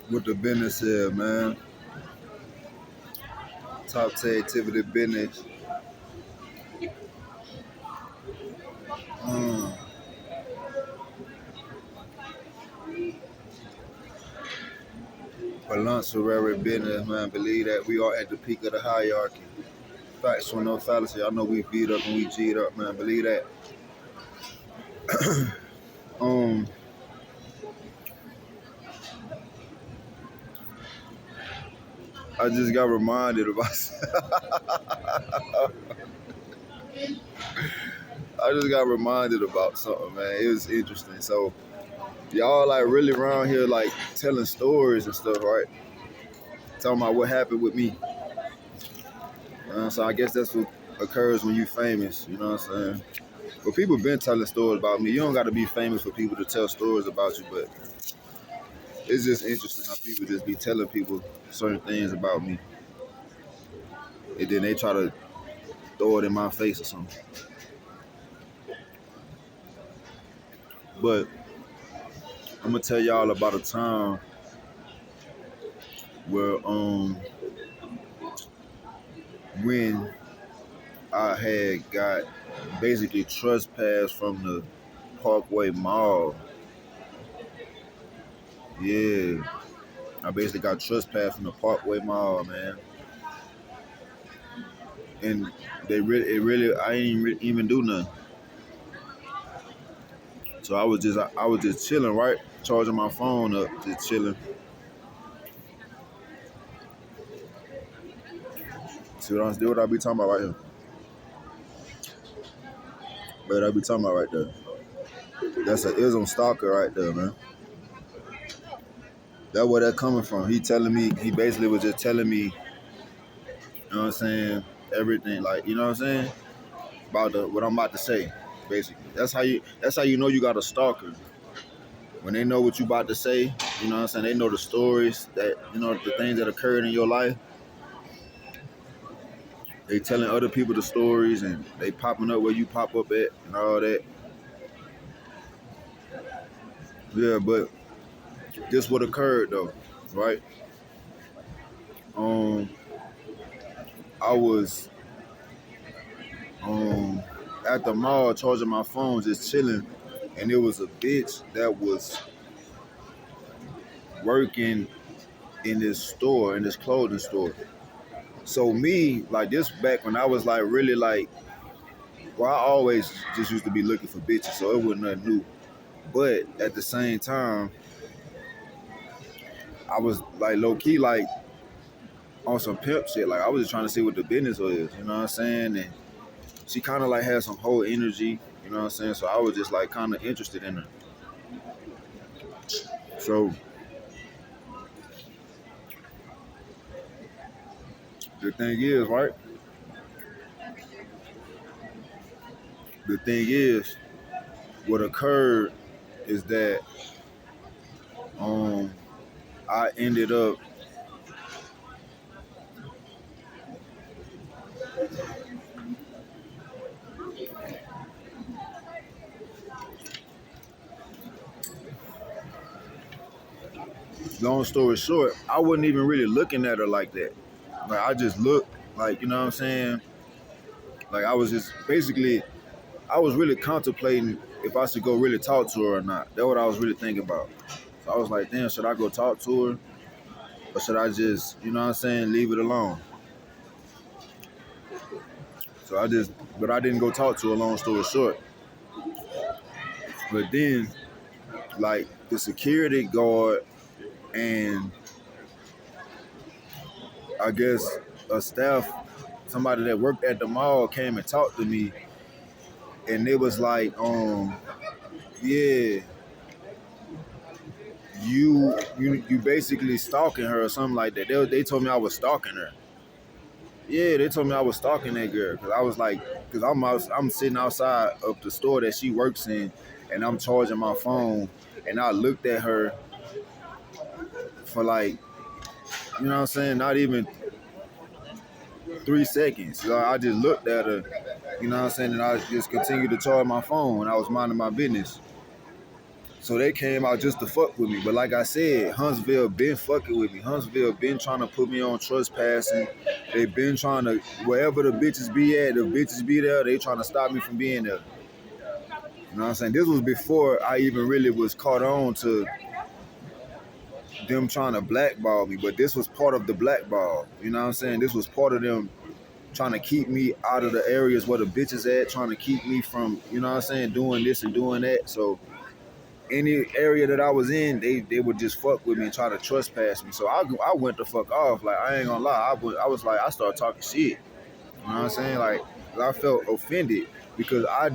What the business is, man. Top 10 activity business. Mm. Balancerary business, man. Believe that we are at the peak of the hierarchy. Factual, no fallacy. I know we beat up and we G'd up, man. Believe that. Um, I just got reminded about. I just got reminded about something, man. It was interesting. So y'all like really around here like telling stories and stuff, right? Talking about what happened with me. So I guess that's what occurs when you famous. You know what I'm saying? But people been telling stories about me. You don't got to be famous for people to tell stories about you, but it's just interesting how people just be telling people certain things about me, and then they try to throw it in my face or something. But I'm gonna tell y'all about a time where when I had got basically trespassed from the Parkway Mall. Yeah, I basically got trespassed from the Parkway Mall, man. And I ain't even do nothing. So I was just chilling, right? Charging my phone up, just chilling. See what I be talking about right here? But I be talking about right there. That's an ism stalker right there, man. That's where that coming from. He basically was just telling me, you know what I'm saying, everything, like, you know what I'm saying? About what I'm about to say, basically. That's how you know you got a stalker. When they know what you about to say, you know what I'm saying, they know the stories that, you know, the things that occurred in your life. They telling other people the stories and they popping up where you pop up at and all that. Yeah, but this what occurred though, right? Um, I was um at the mall charging my phone, just chilling, and it was a bitch that was working in this store, in this clothing store. So me, like this back when I was like really like, well, I always just used to be looking for bitches, so it wasn't nothing new. But at the same time, I was like low key like on some pimp shit. Like I was just trying to see what the business was, you know what I'm saying? And she kind of like had some whole energy, you know what I'm saying? So I was just like kind of interested in her. So the thing is, right? The thing is, what occurred is that um I ended up long story short, I wasn't even really looking at her like that. Like I just looked like, you know what I'm saying? Like I was just basically I was really contemplating if I should go really talk to her or not. That's what I was really thinking about. So I was like, damn, should I go talk to her? Or should I just, you know what I'm saying, leave it alone? So but I didn't go talk to her, long story short. But then, like, the security guard and I guess a staff, somebody that worked at the mall came and talked to me. And it was like, yeah, you basically stalking her or something like that. They told me I was stalking her. Yeah, they told me I was stalking that girl because I was like, because I'm sitting outside of the store that she works in, and I'm charging my phone, and I looked at her for like, you know what I'm saying, not even 3 seconds. So I just looked at her, you know what I'm saying, and I just continued to charge my phone, and I was minding my business. So they came out just to fuck with me. But like I said, Huntsville been fucking with me. Huntsville been trying to put me on trespassing. They been trying to, wherever the bitches be at, the bitches be there. They trying to stop me from being there. You know what I'm saying? This was before I even really was caught on to them trying to blackball me. But this was part of the blackball. You know what I'm saying? This was part of them trying to keep me out of the areas where the bitches at, trying to keep me from, you know what I'm saying, doing this and doing that. So any area that I was in, they would just fuck with me and try to trespass me. So I went the fuck off. Like, I ain't gonna lie. I was like, I started talking shit. You know what I'm saying? Like, I felt offended because I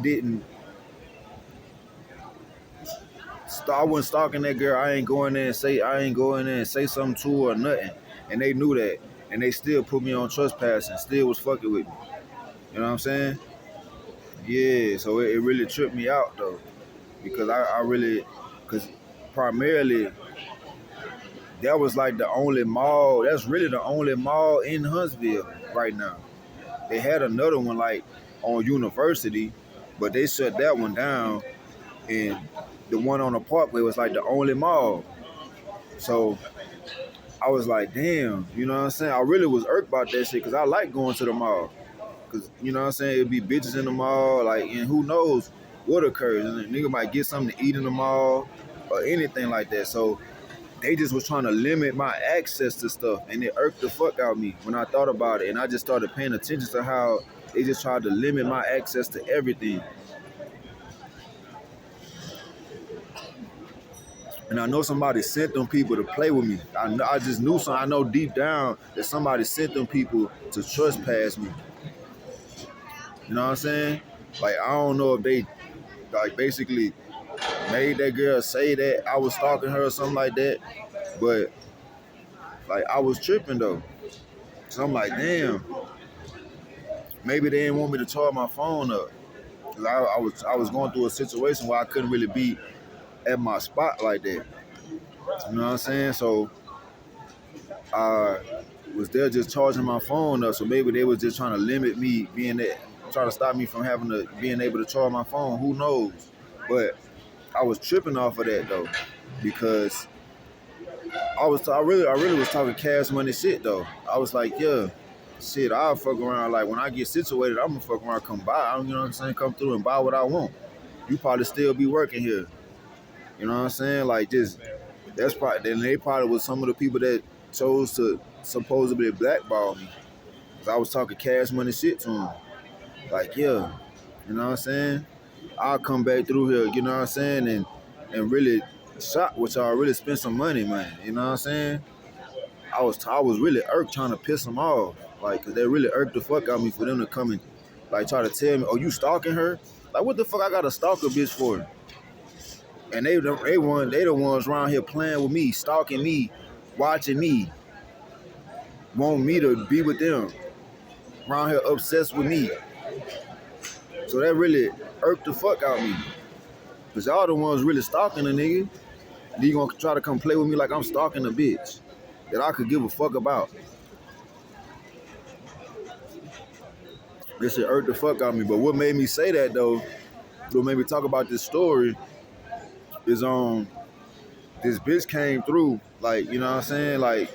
wasn't stalking that girl. I ain't going there and say something to her or nothing. And they knew that. And they still put me on trespassing, still was fucking with me. You know what I'm saying? Yeah, so it really tripped me out though. Because because primarily that was like the only mall, that's really the only mall in Huntsville right now. They had another one like on University, but they shut that one down, and the one on the Parkway was like the only mall. So I was like, damn, you know what I'm saying? I really was irked about that shit because I like going to the mall. Because, you know what I'm saying, it'd be bitches in the mall, like, and who knows what occurs. And a nigga might get something to eat in the mall or anything like that. So they just was trying to limit my access to stuff, and it irked the fuck out of me when I thought about it. And I just started paying attention to how they just tried to limit my access to everything. And I know somebody sent them people to play with me. I just knew something. I know deep down that somebody sent them people to trespass me. You know what I'm saying? Like, I don't know if they, like, basically made that girl say that I was stalking her or something like that. But, like, I was tripping, though. So I'm like, damn. Maybe they didn't want me to charge my phone up. Cause I was going through a situation where I couldn't really be at my spot like that. You know what I'm saying? So I was there just charging my phone up. So maybe they was just trying to limit me being there, trying to stop me from being able to charge my phone. Who knows? But I was tripping off of that though, because I really was talking cash money shit though. I was like, yeah, shit, I'll fuck around. Like, when I get situated, I'm gonna fuck around, come by. You know what I'm saying? Come through and buy what I want. You probably still be working here. You know what I'm saying? Like, just that's probably, then they probably was some of the people that chose to supposedly blackball me. Cause I was talking cash money shit to them. Like, yeah, you know what I'm saying? I'll come back through here, you know what I'm saying, and really shop with y'all, really spend some money, man. You know what I'm saying? I was really irked trying to piss them off. Like, cause they really irked the fuck out of me for them to come and like try to tell me, oh, you stalking her? Like, what the fuck I got to stalk a bitch for? And they the ones around here playing with me, stalking me, watching me, want me to be with them, around here obsessed with me. So that really irked the fuck out of me. Cause y'all the ones really stalking a nigga. Then you gonna try to come play with me like I'm stalking a bitch that I could give a fuck about. This shit irked the fuck out of me. But what made me say that though, what made me talk about this story is this bitch came through, like, you know what I'm saying? Like,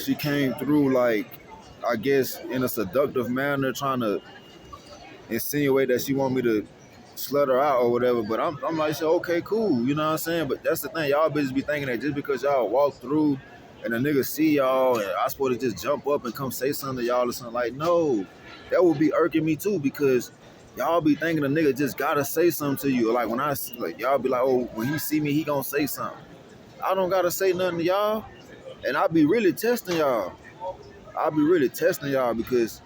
she came through, like, I guess in a seductive manner, trying to insinuate that she want me to slut her out or whatever. But I'm like, okay, cool, you know what I'm saying? But that's the thing, y'all bitches be thinking that just because y'all walk through and a nigga see y'all and I supposed to just jump up and come say something to y'all or something. Like, no, that would be irking me too, because y'all be thinking a nigga just gotta say something to you. Like, when y'all be like, oh, when he see me, he gonna say something. I don't gotta say nothing to y'all, and I be really testing y'all. Because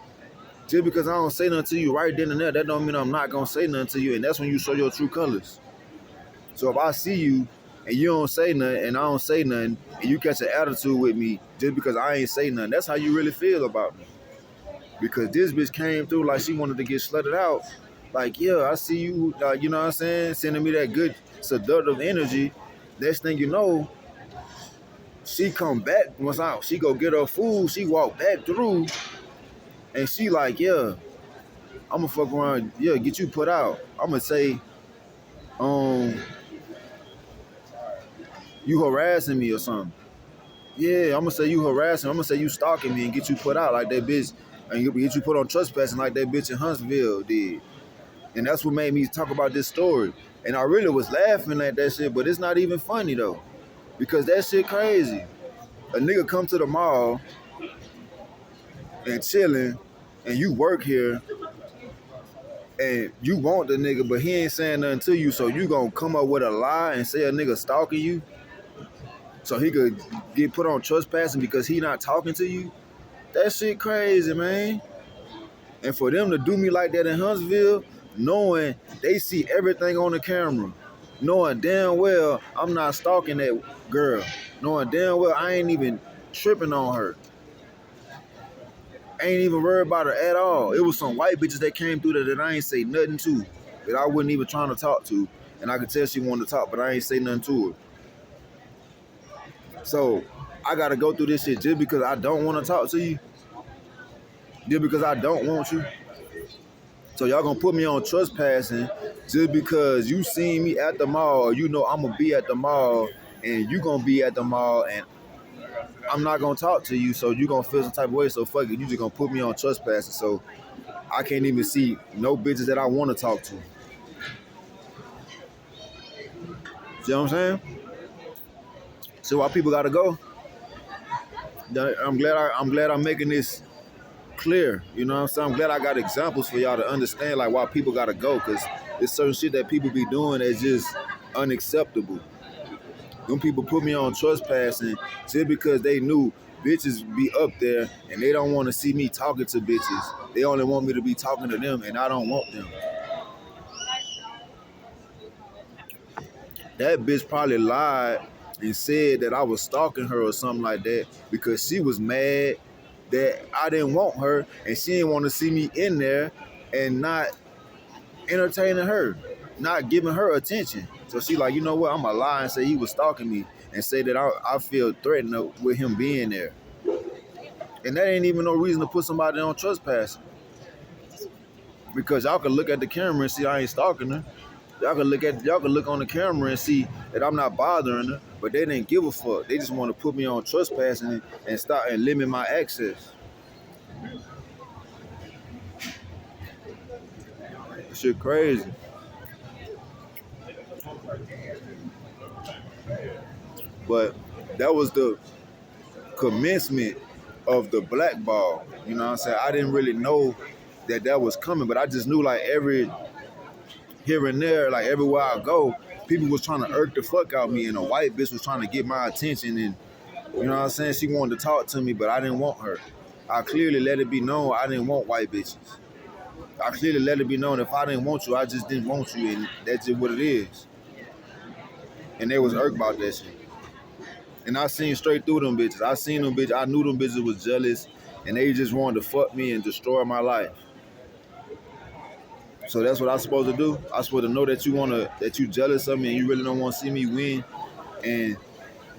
just because I don't say nothing to you right then and there, that don't mean I'm not gonna say nothing to you, and that's when you show your true colors. So if I see you and you don't say nothing and I don't say nothing, and you catch an attitude with me just because I ain't say nothing, that's how you really feel about me. Because this bitch came through like she wanted to get slutted out. Like, yeah, I see you, you know what I'm saying, sending me that good seductive energy. Next thing you know, she come back she go get her food, she walk back through, and she like, yeah, I'ma fuck around, yeah, get you put out. I'ma say, um, you harassing me or something. Yeah, I'm gonna say you harassing. I'm gonna say you stalking me and get you put out like that bitch, and get you put on trespassing like that bitch in Huntsville did. And that's what made me talk about this story. And I really was laughing at that shit, but it's not even funny though, because that shit crazy. A nigga come to the mall and chilling, and you work here, and you want the nigga, but he ain't saying nothing to you, so you gonna come up with a lie and say a nigga stalking you, so he could get put on trespassing because he not talking to you. That shit crazy, man. And for them to do me like that in Huntsville, knowing they see everything on the camera, knowing damn well I'm not stalking that girl, knowing damn well I ain't even tripping on her, ain't even worried about her at all. It was some white bitches that came through there that I ain't say nothing to, that I wasn't even trying to talk to, and I could tell she wanted to talk, but I ain't say nothing to her. So I gotta go through this shit just because I don't want to talk to you, just because I don't want you. So y'all gonna put me on trespassing just because you seen me at the mall, or you know I'm gonna be at the mall, and you gonna be at the mall, and I'm not gonna talk to you, so you gonna feel some type of way. So fuck it, you just gonna put me on trespassing, so I can't even see no bitches that I want to talk to. See what I'm saying? So why people gotta go? I'm glad I'm making this clear. You know what I'm saying? I'm glad I got examples for y'all to understand like why people gotta go, because there's certain shit that people be doing that's just unacceptable. Them people put me on trespassing just because they knew bitches be up there and they don't want to see me talking to bitches. They only want me to be talking to them, and I don't want them. That bitch probably lied and said that I was stalking her or something like that because she was mad that I didn't want her and she didn't want to see me in there and not entertaining her, not giving her attention. So she like, you know what, I'm gonna lie and say he was stalking me and say that I feel threatened with him being there. And that ain't even no reason to put somebody on trespassing, because y'all can look at the camera and see I ain't stalking her. Y'all can look on the camera and see that I'm not bothering her, but they didn't give a fuck. They just want to put me on trespassing and stop and limit my access. Shit crazy. But that was the commencement of the blackball. You know what I'm saying? I didn't really know that was coming, but I just knew like every here and there, like everywhere I go, people was trying to irk the fuck out of me, and a white bitch was trying to get my attention, and you know what I'm saying? She wanted to talk to me, but I didn't want her. I clearly let it be known I didn't want white bitches. I clearly let it be known if I didn't want you, I just didn't want you, and that's just what it is. And they was irked about that shit. And I seen straight through them bitches. I seen them bitches. I knew them bitches was jealous, and they just wanted to fuck me and destroy my life. So that's what I'm supposed to do. I'm supposed to know that you jealous of me and you really don't want to see me win, and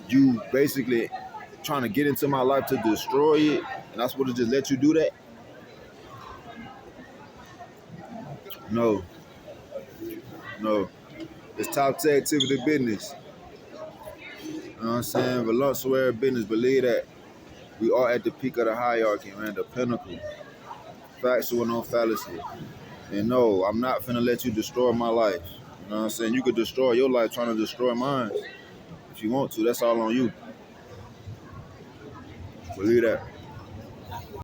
you basically trying to get into my life to destroy it, and I'm supposed to just let you do that? No. It's top tier activity business. You know what I'm saying? Voluptuary business. Believe that. We are at the peak of the hierarchy, man, the pinnacle. Factual, no fallacy. And no, I'm not finna let you destroy my life. You know what I'm saying? You could destroy your life trying to destroy mine. If you want to, that's all on you. Believe that.